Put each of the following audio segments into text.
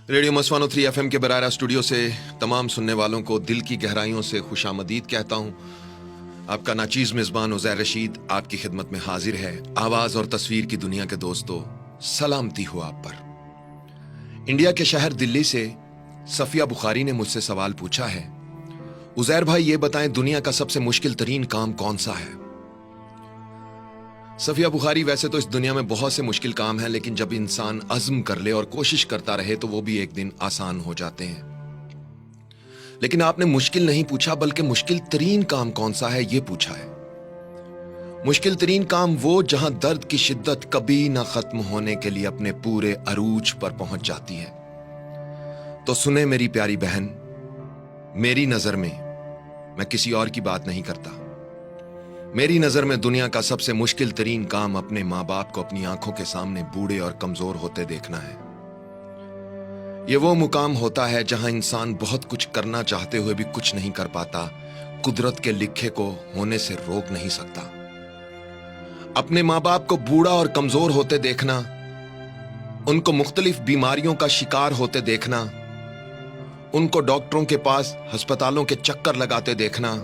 Radio मस्तानो 3 FM के बरारा studio से तमाम सुनने वालों को दिल की गहराइयों से खुशामदीद कहता हूं। आपका नाचीज मेज़बान उज़ैर रशीद आपकी खिदमत में हाजिर है। आवाज़ और तस्वीर की दुनिया के दोस्तों, सलामती हो आप पर। इंडिया के शहर दिल्ली से सफिया बुखारी ने मुझसे सवाल पूछा है, उज़ैर भाई ये बताएं दुनिया का सबसे मुश्किल तरीन काम कौन सा है। सफिया बुखारी, वैसे तो इस दुनिया में बहुत से मुश्किल काम हैं, लेकिन जब इंसान अज़्म कर ले और कोशिश करता रहे तो वो भी एक दिन आसान हो जाते हैं। लेकिन आपने मुश्किल नहीं पूछा बल्कि मुश्किल तरीन काम कौन सा है ये पूछा है। मुश्किल तरीन काम वो जहां दर्द की शिद्दत कभी ना खत्म होने के लिए अपने पूरे अरूज पर पहुंच जाती है। तो सुने मेरी प्यारी बहन, मेरी नजर में, मैं किसी और की बात नहीं करता, मेरी नजर में दुनिया का सबसे मुश्किल तरीन काम अपने माँ बाप को अपनी आंखों के सामने बूढ़े और कमजोर होते देखना है। यह वो मुकाम होता है जहां इंसान बहुत कुछ करना चाहते हुए भी कुछ नहीं कर पाता, कुदरत के लिखे को होने से रोक नहीं सकता। अपने माँ बाप को बूढ़ा और कमजोर होते देखना, उनको मुख्तलिफ बीमारियों का शिकार होते देखना, उनको डॉक्टरों के पास अस्पतालों के चक्कर लगाते देखना,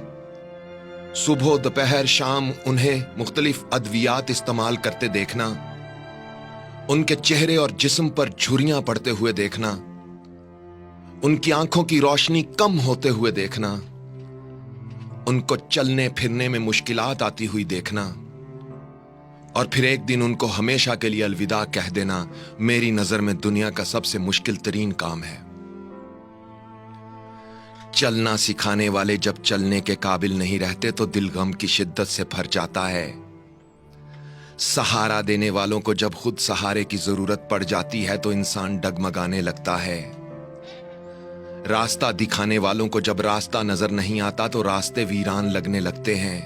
सुबह दोपहर शाम उन्हें मुख्तलिफ अद्वियात इस्तेमाल करते देखना, उनके चेहरे और जिस्म पर झुर्रियां पड़ते हुए देखना, उनकी आंखों की रोशनी कम होते हुए देखना, उनको चलने फिरने में मुश्किलात आती हुई देखना और फिर एक दिन उनको हमेशा के लिए अलविदा कह देना, मेरी नजर में दुनिया का सबसे मुश्किल तरीन काम है। चलना सिखाने वाले जब चलने के काबिल नहीं रहते तो दिल गम की शिद्दत से भर जाता है। सहारा देने वालों को जब खुद सहारे की जरूरत पड़ जाती है तो इंसान डगमगाने लगता है। रास्ता दिखाने वालों को जब रास्ता नजर नहीं आता तो रास्ते वीरान लगने लगते हैं।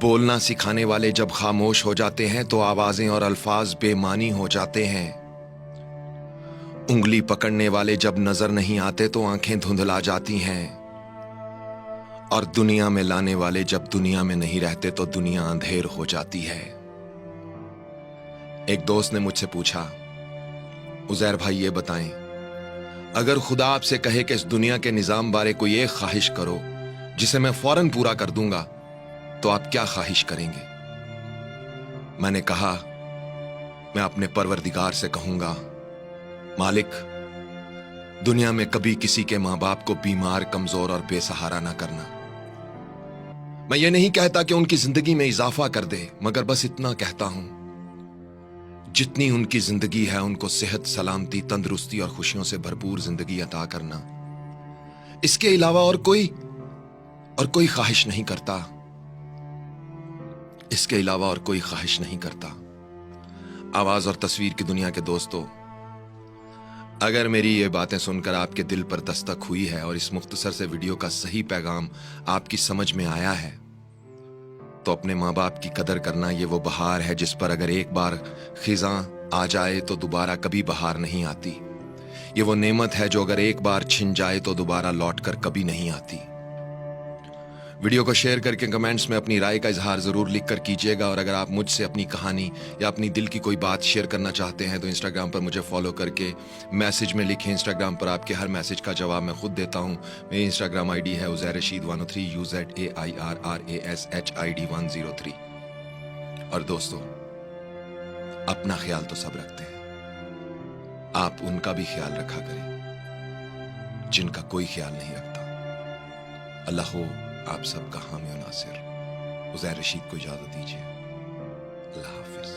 बोलना सिखाने वाले जब खामोश हो जाते हैं तो आवाजें और अल्फाज बेमानी हो जाते हैं। उंगली पकड़ने वाले जब नजर नहीं आते तो आंखें धुंधला जाती हैं। और दुनिया में लाने वाले जब दुनिया में नहीं रहते तो दुनिया अंधेर हो जाती है। एक दोस्त ने मुझसे पूछा, उज़ैर भाई ये बताएं, अगर खुदा आपसे कहे कि इस दुनिया के निजाम बारे कोई एक ख्वाहिश करो जिसे मैं फौरन पूरा कर दूंगा, तो आप क्या ख्वाहिश करेंगे। मैंने कहा, मैं अपने परवरदिगार से कहूंगा, मालिक, दुनिया में कभी किसी के मां बाप को बीमार, कमजोर और बेसहारा ना करना। मैं ये नहीं कहता कि उनकी जिंदगी में इजाफा कर दे, मगर बस इतना कहता हूं, जितनी उनकी जिंदगी है उनको सेहत, सलामती, तंदुरुस्ती और खुशियों से भरपूर जिंदगी अता करना। इसके अलावा और कोई ख्वाहिश नहीं करता। इसके अलावा और कोई ख्वाहिश नहीं करता। आवाज और तस्वीर की दुनिया के दोस्तों, अगर मेरी ये बातें सुनकर आपके दिल पर दस्तक हुई है और इस मुख्तसर से वीडियो का सही पैगाम आपकी समझ में आया है, तो अपने माँ बाप की कदर करना ये वो बहार है जिस पर अगर एक बार खिज़ां आ जाए तो दोबारा कभी बहार नहीं आती। ये वो नेमत है जो अगर एक बार छिन जाए तो दोबारा लौट कर कभी नहीं आती। वीडियो को शेयर करके कमेंट्स में अपनी राय का इजहार जरूर लिख कर कीजिएगा। और अगर आप मुझसे अपनी कहानी या अपनी दिल की कोई बात शेयर करना चाहते हैं तो इंस्टाग्राम पर मुझे फॉलो करके मैसेज में लिखें। इंस्टाग्राम पर आपके हर मैसेज का जवाब मैं खुद देता हूं। मेरी इंस्टाग्राम आईडी है उज़ैर रशीद 103 UZAIRRASHID 103। और दोस्तों, अपना ख्याल तो सब रखते हैं, आप उनका भी ख्याल रखा करें जिनका कोई ख्याल नहीं रखता। अल्लाह हो आप सबका हामी और नासिर। उज़ैर रशीद को इजाजत दीजिए। अल्लाह हाफिज।